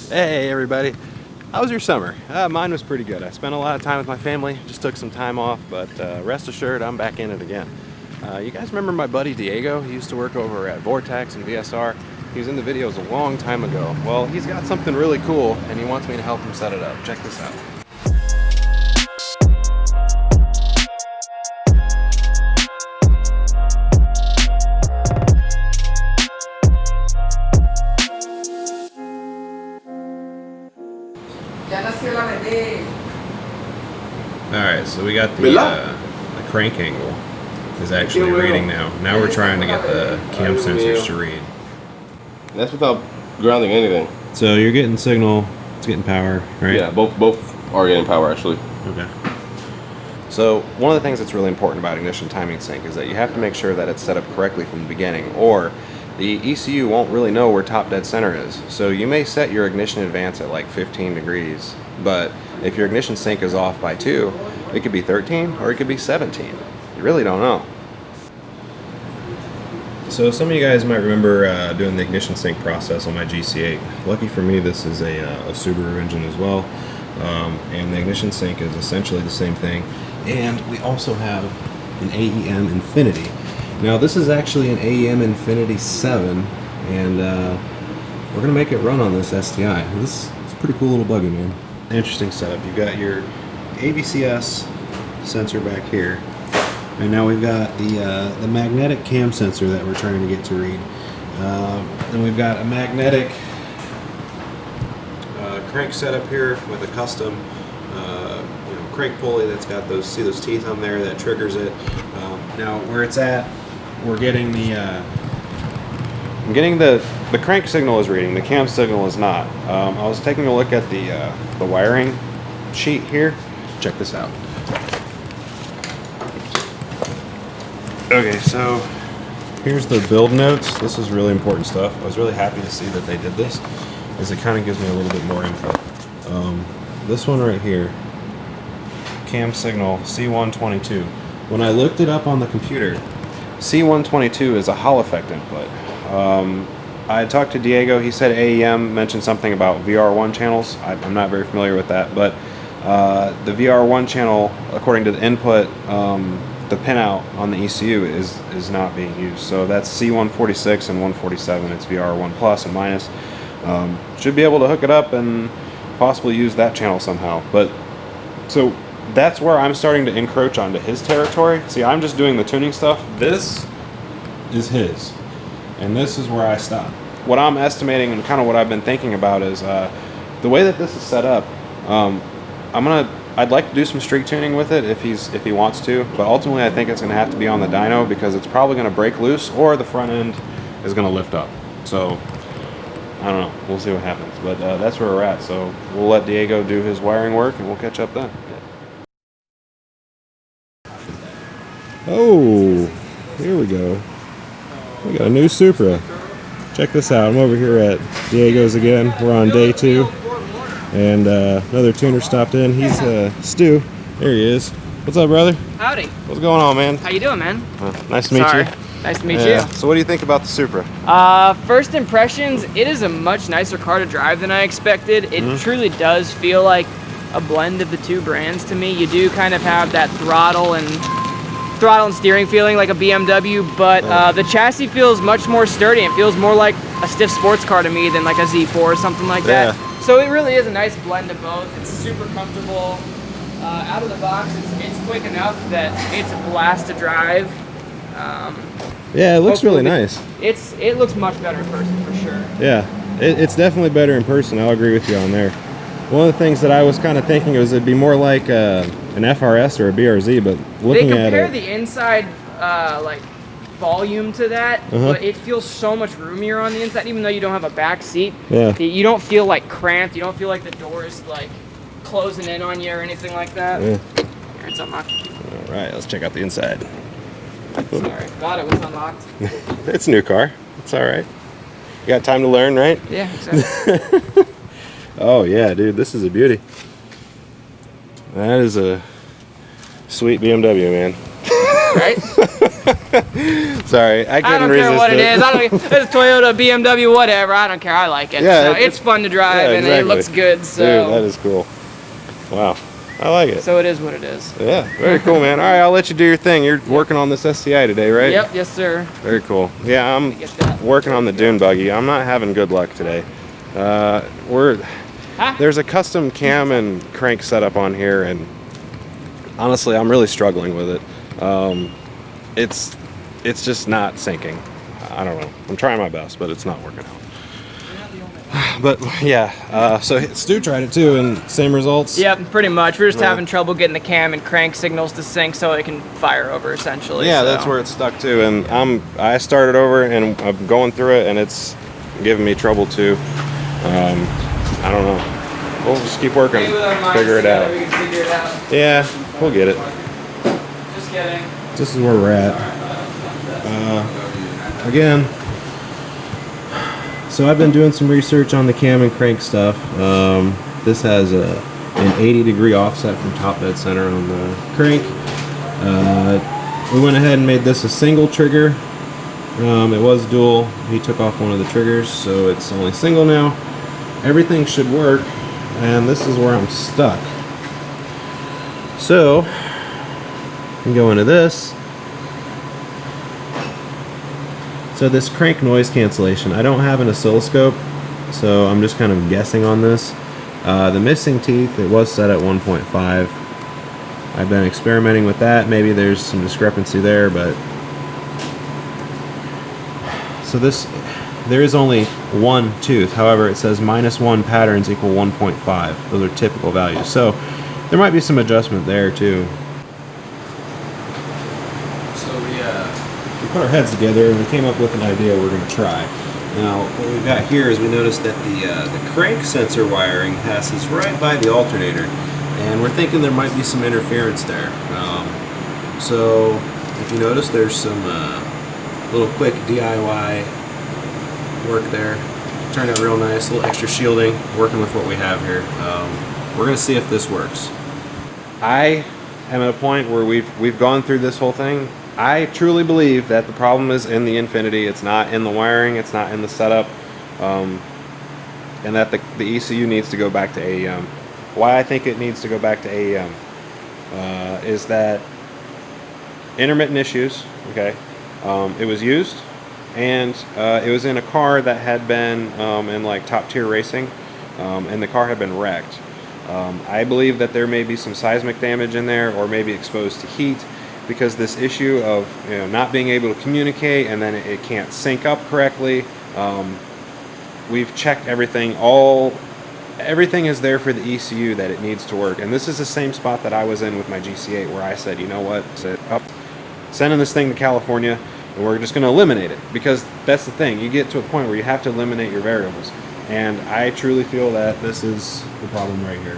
Hey everybody, how was your summer? Mine was pretty good. I spent a lot of time with my family, just took some time off, but rest assured I'm back in it again. You guys remember my buddy Diego? He used to work over at Vortex and VSR. He was in the videos a long time ago. Well, he's got something really cool and he wants me to help him set it up. Check this out. Alright, so we got the crank angle is actually reading now. Now we're trying to get the cam sensors to read. That's without grounding anything. So you're getting signal, it's getting power, right? Yeah, both are getting power actually. Okay. So one of the things that's really important about ignition timing sync is that you have to make sure that it's set up correctly from the beginning, or the ECU won't really know where top dead center is. So you may set your ignition advance at like 15 degrees, but if your ignition sync is off by 2, it could be 13 or it could be 17. You really don't know. So some of you guys might remember doing the ignition sync process on my GC8. Lucky for me, this is a Subaru engine as well. And the ignition sync is essentially the same thing. And we also have an AEM Infinity. Now this is actually an AEM Infinity 7, and we're going to make it run on this STI. This is a pretty cool little buggy, man. Interesting setup. You've got your AVCS sensor back here, and now we've got the magnetic cam sensor that we're trying to get to read. Then we've got a magnetic crank setup here with a custom crank pulley that's got those teeth on there that triggers it. Now where it's at, we're getting the the crank signal is reading, the cam signal is not. I was taking a look at the wiring sheet here. Check this out. Okay, so here's the build notes. This is really important stuff. I was really happy to see that they did this, because it kind of gives me a little bit more info. This one right here, cam signal C122. When I looked it up on the computer, C122 is a Hall effect input. I talked to Diego. He said AEM mentioned something about VR1 channels. I'm not very familiar with that, but the VR1 channel, according to the input, the pinout on the ECU is not being used. So that's C146 and 147. It's VR1 plus and minus. Should be able to hook it up and possibly use that channel somehow. But so that's where I'm starting to encroach onto his territory. See, I'm just doing the tuning stuff. This is his, and this is where I stop. What I'm estimating and kind of what I've been thinking about is the way that this is set up. I'd like to do some streak tuning with it if he wants to, but ultimately I think it's going to have to be on the dyno, because it's probably going to break loose or the front end is going to lift up. So I don't know. We'll see what happens, but that's where we're at. So we'll let Diego do his wiring work and we'll catch up then. Oh, here we go. We got a new Supra. Check this out. I'm over here at Diego's again. We're on day 2. And another tuner stopped in. He's Stu. There he is. What's up, brother? Howdy. What's going on, man? How you doing, man? Nice to meet you. Nice to meet you. So what do you think about the Supra? First impressions, it is a much nicer car to drive than I expected. It truly does feel like a blend of the two brands to me. You do kind of have that throttle and steering feeling like a BMW, but the chassis feels much more sturdy. It feels more like a stiff sports car to me than like a Z4 or something like that. So it really is a nice blend of both. It's super comfortable. Out of the box, it's quick enough that it's a blast to drive. Yeah, it looks really nice. It looks much better in person for sure. Yeah, it's definitely better in person. I'll agree with you on there. One of the things that I was kind of thinking was it'd be more like an FRS or a BRZ, but looking at it, they compare the inside like volume to that, but it feels so much roomier on the inside, even though you don't have a back seat. Yeah. You don't feel like cramped. You don't feel like the door is like closing in on you or anything like that. Yeah. Here, it's unlocked. All right, let's check out the inside. Sorry, thought it was unlocked. It's a new car. It's all right. You got time to learn, right? Yeah, exactly. Oh yeah, dude, this is a beauty. That is a sweet BMW, man. right? Sorry, I couldn't I don't resist care what it is. I don't. It's Toyota, BMW, whatever. I don't care. I like it. Yeah, so it's fun to drive yeah, and it exactly. looks good. So Dude, that is cool. Wow, I like it. so it is what it is. Yeah, very cool, man. All right, I'll let you do your thing. You're working on this SCI today, right? Yep. Yes, sir. Very cool. Yeah, I'm Get that. working on the dune buggy. I'm not having good luck today. There's a custom cam and crank setup on here, and honestly, I'm really struggling with it. It's just not sinking. I don't know. I'm trying my best, but it's not working out. But yeah, so Stu tried it too, and same results. Yep, pretty much. We're just having trouble getting the cam and crank signals to sync so it can fire over essentially. Yeah, so. that's where it's stuck to, and I started over and I'm going through it, and it's giving me trouble too. I don't know. We'll just keep working, figure it out. We can figure it out. Yeah, we'll get it. Just kidding. This is where we're at. Again, so I've been doing some research on the cam and crank stuff. This has an 80-degree offset from top dead center on the crank. We went ahead and made this a single trigger. It was dual. He took off one of the triggers, so it's only single now. Everything should work, and this is where I'm stuck. So, I can go into this. So this crank noise cancellation, I don't have an oscilloscope, so I'm just kind of guessing on this. The missing teeth, it was set at 1.5. I've been experimenting with that. Maybe there's some discrepancy there, but so there is only one tooth. However, it says -1 patterns equal 1.5. Those are typical values. So there might be some adjustment there too. So we put our heads together and we came up with an idea we're going to try. Now, what we've got here is we noticed that the crank sensor wiring passes right by the alternator, and we're thinking there might be some interference there. So if you notice, there's some little quick DIY work there. Turned out real nice, a little extra shielding, working with what we have here. We're going to see if this works. I am at a point where we've gone through this whole thing. I truly believe that the problem is in the Infinity. It's not in the wiring, it's not in the setup, and that the ECU needs to go back to AEM. Why I think it needs to go back to AEM is that intermittent issues, okay, it was used, and it was in a car that had been in like top tier racing, and the car had been wrecked. I believe that there may be some seismic damage in there, or maybe exposed to heat, because this issue of not being able to communicate, and then it can't sync up correctly. We've checked everything. Everything is there for the ECU that it needs to work, and this is the same spot that I was in with my GC8, where I said, you know what, sending this thing to California, and we're just going to eliminate it, because that's the thing. You get to a point where you have to eliminate your variables, and I truly feel that this is the problem right here.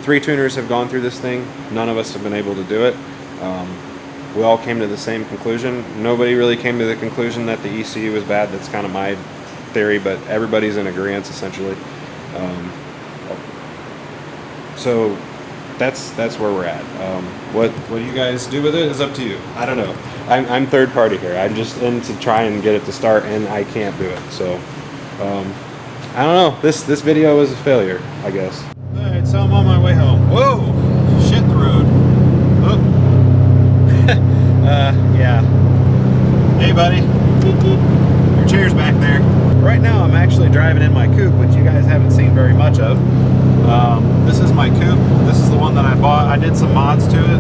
3 tuners have gone through this thing. None of us have been able to do it. We all came to the same conclusion. Nobody really came to the conclusion that the ECU was bad. That's kind of my theory, but everybody's in agreement essentially. So that's where we're at. What you guys do with it is up to you. I don't know. I'm third party here. I'm just in to try and get it to start, and I can't do it. So I don't know. This video was a failure, I guess. All right, so I'm on my way home. Whoa, shit the road. Oh. Yeah. Hey, buddy. Your chair's back there. Right now, I'm actually driving in my coupe, which you guys haven't seen very much of. This is my coupe. This is the one that I bought. I did some mods to it.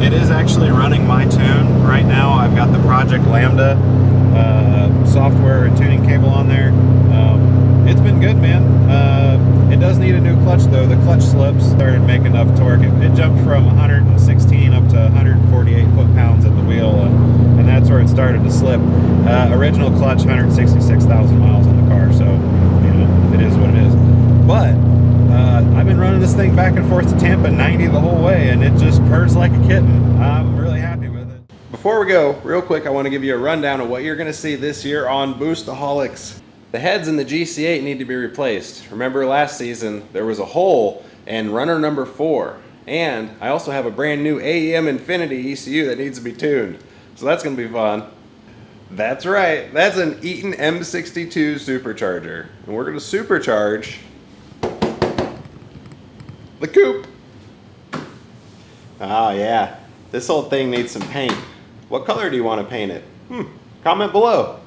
It is actually running my tune right now. I've got the Project Lambda software and tuning cable on there. It's been good, man. It does need a new clutch though. The clutch slips started making enough torque. It jumped from 116 up to 148 foot-pounds at the wheel, and that's where it started to slip. Original clutch, 166,000 miles on the car, so it is what it is. But I've been running this thing back and forth to Tampa 90 the whole way, and it just purrs like a kitten. I'm really happy with it. Before we go, real quick, I want to give you a rundown of what you're going to see this year on Boostaholics. The heads in the GC8 need to be replaced. Remember last season, there was a hole in runner number 4. And I also have a brand new AEM Infinity ECU that needs to be tuned. So that's gonna be fun. That's right, that's an Eaton M62 supercharger. And we're gonna supercharge the coupe. Oh yeah, this whole thing needs some paint. What color do you want to paint it? Comment below.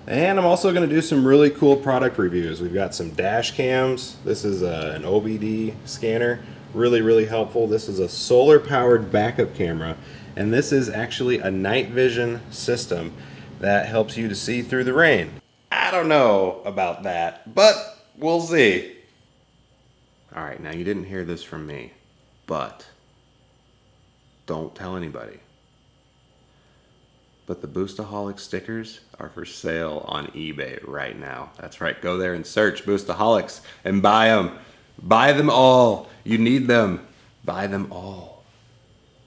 And I'm also going to do some really cool product reviews. We've got some dash cams. This is an OBD scanner. Really helpful. This is a solar powered backup camera. And this is actually a night vision system that helps you to see through the rain. I don't know about that, but we'll see. All right, now you didn't hear this from me, but don't tell anybody. But the Boostaholic stickers are for sale on eBay right now. That's right, go there and search Boostaholics and buy them. Buy them all. You need them. Buy them all.